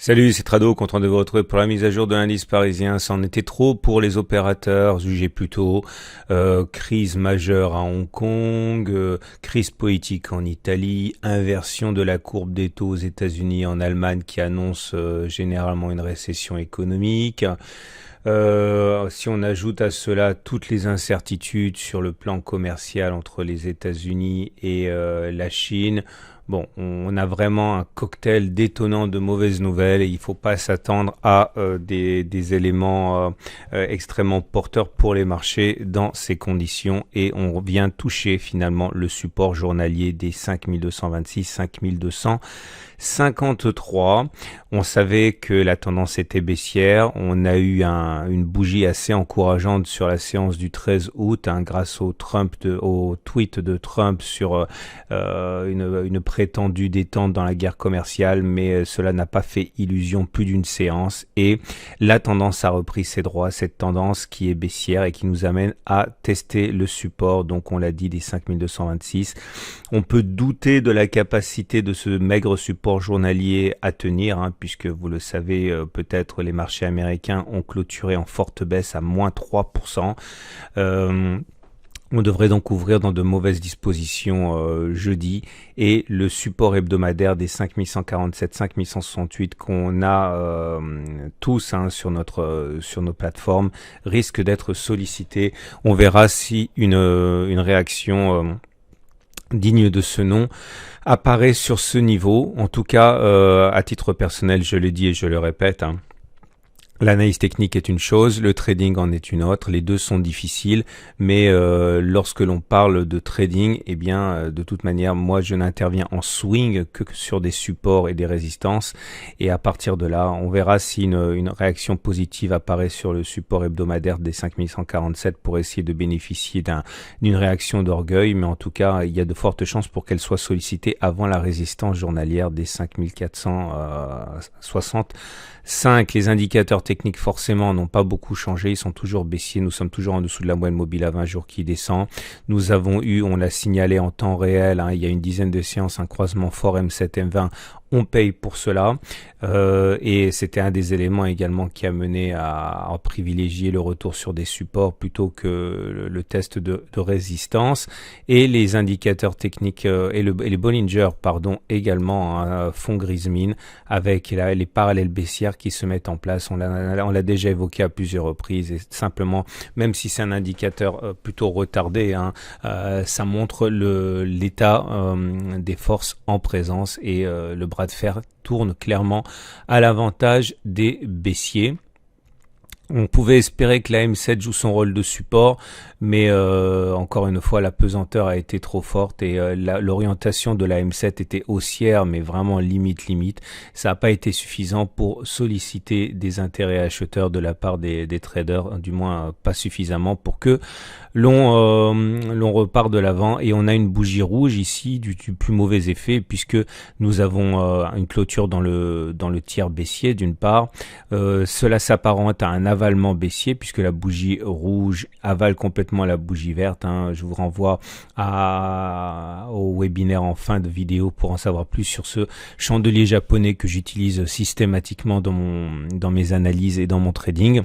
Salut, c'est Trado, content de vous retrouver pour la mise à jour de l'indice parisien. Ça en était trop pour les opérateurs, jugés plus tôt. Crise majeure à Hong Kong, crise politique en Italie, inversion de la courbe des taux aux États-Unis et en Allemagne qui annonce généralement une récession économique. Si on ajoute à cela toutes les incertitudes sur le plan commercial entre les États-Unis et la Chine, bon, on a vraiment un cocktail détonnant de mauvaises nouvelles et il ne faut pas s'attendre à des éléments extrêmement porteurs pour les marchés dans ces conditions. Et on vient toucher finalement le support journalier des 5226, 5253. On savait que la tendance était baissière. On a eu une bougie assez encourageante sur la séance du 13 août grâce au tweet de Trump sur une prétendue détente dans la guerre commerciale, mais cela n'a pas fait illusion plus d'une séance et la tendance a repris ses droits, cette tendance qui est baissière et qui nous amène à tester le support, donc on l'a dit, des 5226. On peut douter de la capacité de ce maigre support journalier à tenir, puisque vous le savez, peut-être les marchés américains ont clôturé en forte baisse à moins 3%. On devrait donc ouvrir dans de mauvaises dispositions jeudi et le support hebdomadaire des 5147, 5168 qu'on a tous sur nos plateformes risque d'être sollicité. On verra si une réaction digne de ce nom apparaît sur ce niveau. En tout cas, à titre personnel, je le dis et je le répète, l'analyse technique est une chose, le trading en est une autre. Les deux sont difficiles, mais lorsque l'on parle de trading, eh bien, de toute manière, moi, je n'interviens en swing que sur des supports et des résistances. Et à partir de là, on verra si une réaction positive apparaît sur le support hebdomadaire des 5147 pour essayer de bénéficier d'une réaction d'orgueil. Mais en tout cas, il y a de fortes chances pour qu'elle soit sollicitée avant la résistance journalière des 5465. Les indicateurs techniques forcément n'ont pas beaucoup changé, ils sont toujours baissiers, nous sommes toujours en dessous de la moyenne mobile à 20 jours qui descend. Nous avons eu, on l'a signalé en temps réel, il y a une dizaine de séances, un croisement fort M7, M20, on paye pour cela et c'était un des éléments également qui a mené à privilégier le retour sur des supports plutôt que le test de résistance. Et les indicateurs techniques et les Bollinger également font grise mine avec les parallèles baissières qui se mettent en place. On l'a déjà évoqué à plusieurs reprises et simplement, même si c'est un indicateur plutôt retardé, ça montre l'état des forces en présence et le bras de fer tourne clairement à l'avantage des baissiers. On pouvait espérer que la M7 joue son rôle de support, mais encore une fois, la pesanteur a été trop forte et l'orientation de la M7 était haussière, mais vraiment limite. Ça n'a pas été suffisant pour solliciter des intérêts acheteurs de la part des traders, du moins pas suffisamment pour que l'on repart de l'avant. Et on a une bougie rouge ici du plus mauvais effet, puisque nous avons une clôture dans le tiers baissier d'une part. Cela s'apparente à un avalement baissier puisque la bougie rouge avale complètement la bougie verte. Je vous renvoie au webinaire en fin de vidéo pour en savoir plus sur ce chandelier japonais que j'utilise systématiquement dans mes analyses et dans mon trading.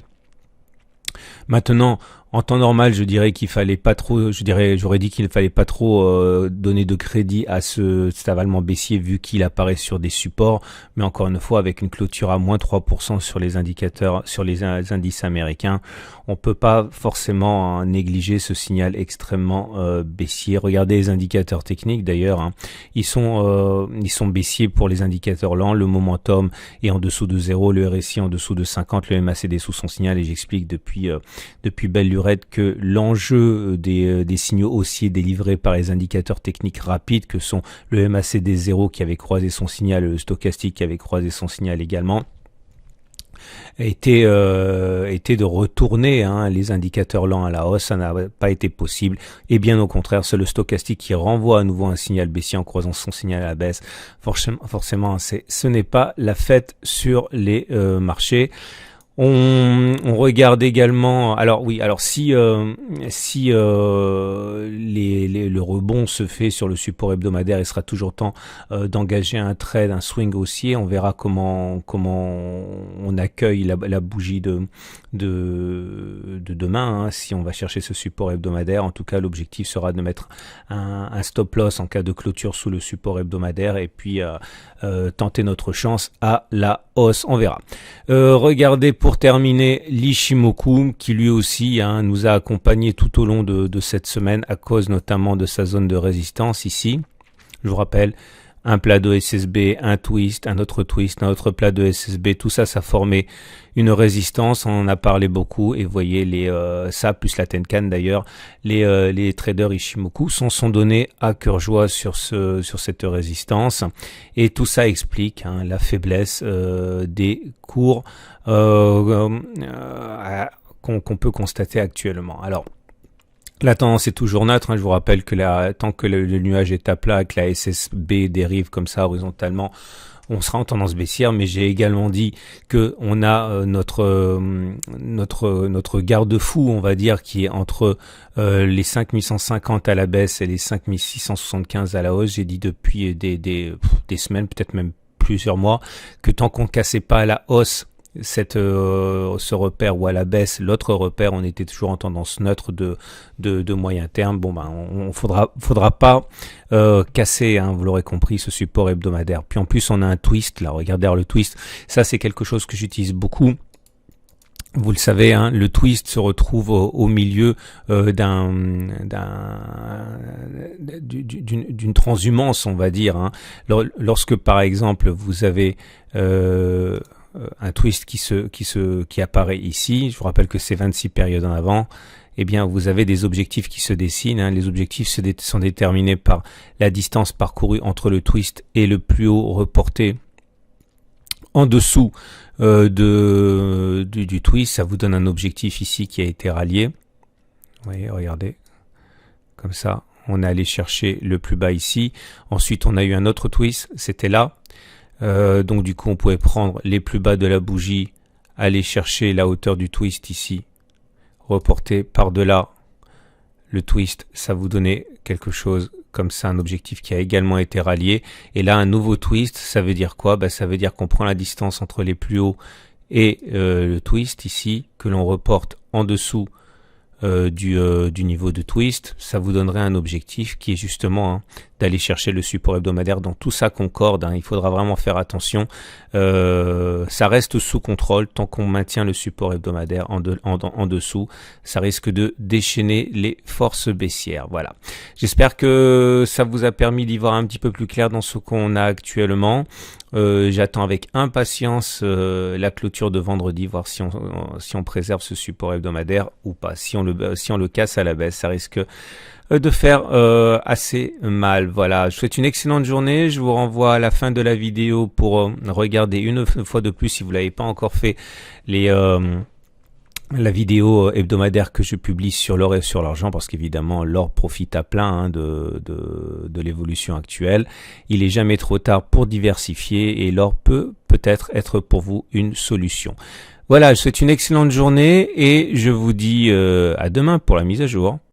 Maintenant, en temps normal, je dirais qu'il fallait pas trop, j'aurais dit qu'il fallait pas trop donner de crédit à cet avalement baissier vu qu'il apparaît sur des supports, mais encore une fois avec une clôture à moins 3% sur les indicateurs, sur les indices américains, on peut pas forcément négliger ce signal extrêmement baissier. Regardez les indicateurs techniques d'ailleurs, ils sont baissiers pour les indicateurs lents, le momentum est en dessous de 0, le RSI en dessous de 50, le MACD sous son signal et j'explique depuis belle lurette que l'enjeu des signaux haussiers délivrés par les indicateurs techniques rapides que sont le MACD 0 qui avait croisé son signal, le stochastique qui avait croisé son signal également, était de retourner les indicateurs lents à la hausse. Ça n'a pas été possible et bien au contraire, c'est le stochastique qui renvoie à nouveau un signal baissier en croisant son signal à la baisse. Forcément, ce n'est pas la fête sur les marchés. On On regarde également. Alors oui, alors si le rebond se fait sur le support hebdomadaire, il sera toujours temps d'engager un trade, un swing haussier. On verra comment on accueille la bougie de demain. Si on va chercher ce support hebdomadaire, en tout cas l'objectif sera de mettre un stop loss en cas de clôture sous le support hebdomadaire et puis tenter notre chance à la hausse. On verra. Regardez pour terminer l'Ichimoku qui lui aussi nous a accompagnés tout au long de cette semaine à cause notamment de sa zone de résistance ici. Je vous rappelle, un plat de SSB, un twist, un autre plat de SSB, tout ça, ça formait une résistance. On en a parlé beaucoup et vous voyez ça plus la Tenkan d'ailleurs, les traders Ichimoku sont donnés à cœur joie sur cette résistance et tout ça explique la faiblesse des cours qu'on peut constater actuellement. Alors la tendance est toujours neutre. Je vous rappelle que tant que le nuage est à plat, que la SSB dérive comme ça horizontalement, on sera en tendance baissière. Mais j'ai également dit que on a notre garde-fou, on va dire, qui est entre les 5150 à la baisse et les 5675 à la hausse. J'ai dit depuis des semaines, peut-être même plusieurs mois, que tant qu'on ne cassait pas à la hausse ce repère ou à la baisse l'autre repère, on était toujours en tendance neutre de moyen terme. Bon on faudra pas casser, vous l'aurez compris, ce support hebdomadaire. Puis en plus on a un twist là, regardez le twist, ça c'est quelque chose que j'utilise beaucoup. Vous le savez, le twist se retrouve au milieu d'une transhumance, on va dire. Lorsque par exemple vous avez un twist qui apparaît ici, je vous rappelle que c'est 26 périodes en avant, eh bien vous avez des objectifs qui se dessinent. Les objectifs sont déterminés par la distance parcourue entre le twist et le plus haut reporté en dessous du twist. Ça vous donne un objectif ici qui a été rallié. Vous voyez, regardez, comme ça, on est allé chercher le plus bas ici. Ensuite, on a eu un autre twist, c'était là. Donc du coup on pouvait prendre les plus bas de la bougie, aller chercher la hauteur du twist ici, reporter par-delà le twist, ça vous donnait quelque chose comme ça, un objectif qui a également été rallié. Et là un nouveau twist, ça veut dire quoi? Ça veut dire qu'on prend la distance entre les plus hauts et le twist ici, que l'on reporte en dessous du niveau de twist. Ça vous donnerait un objectif qui est justement d'aller chercher le support hebdomadaire. Donc tout ça concorde, il faudra vraiment faire attention. Ça reste sous contrôle tant qu'on maintient le support hebdomadaire en dessous. Ça risque de déchaîner les forces baissières. Voilà. J'espère que ça vous a permis d'y voir un petit peu plus clair dans ce qu'on a actuellement. J'attends avec impatience la clôture de vendredi, voir si on préserve ce support hebdomadaire ou pas. Si on le casse à la baisse, ça risque de faire assez mal. Voilà, je vous souhaite une excellente journée. Je vous renvoie à la fin de la vidéo pour regarder une fois de plus, si vous l'avez pas encore fait, la vidéo hebdomadaire que je publie sur l'or et sur l'argent, parce qu'évidemment l'or profite à plein de l'évolution actuelle. Il est jamais trop tard pour diversifier et l'or peut-être être pour vous une solution. Voilà, je vous souhaite une excellente journée et je vous dis à demain pour la mise à jour.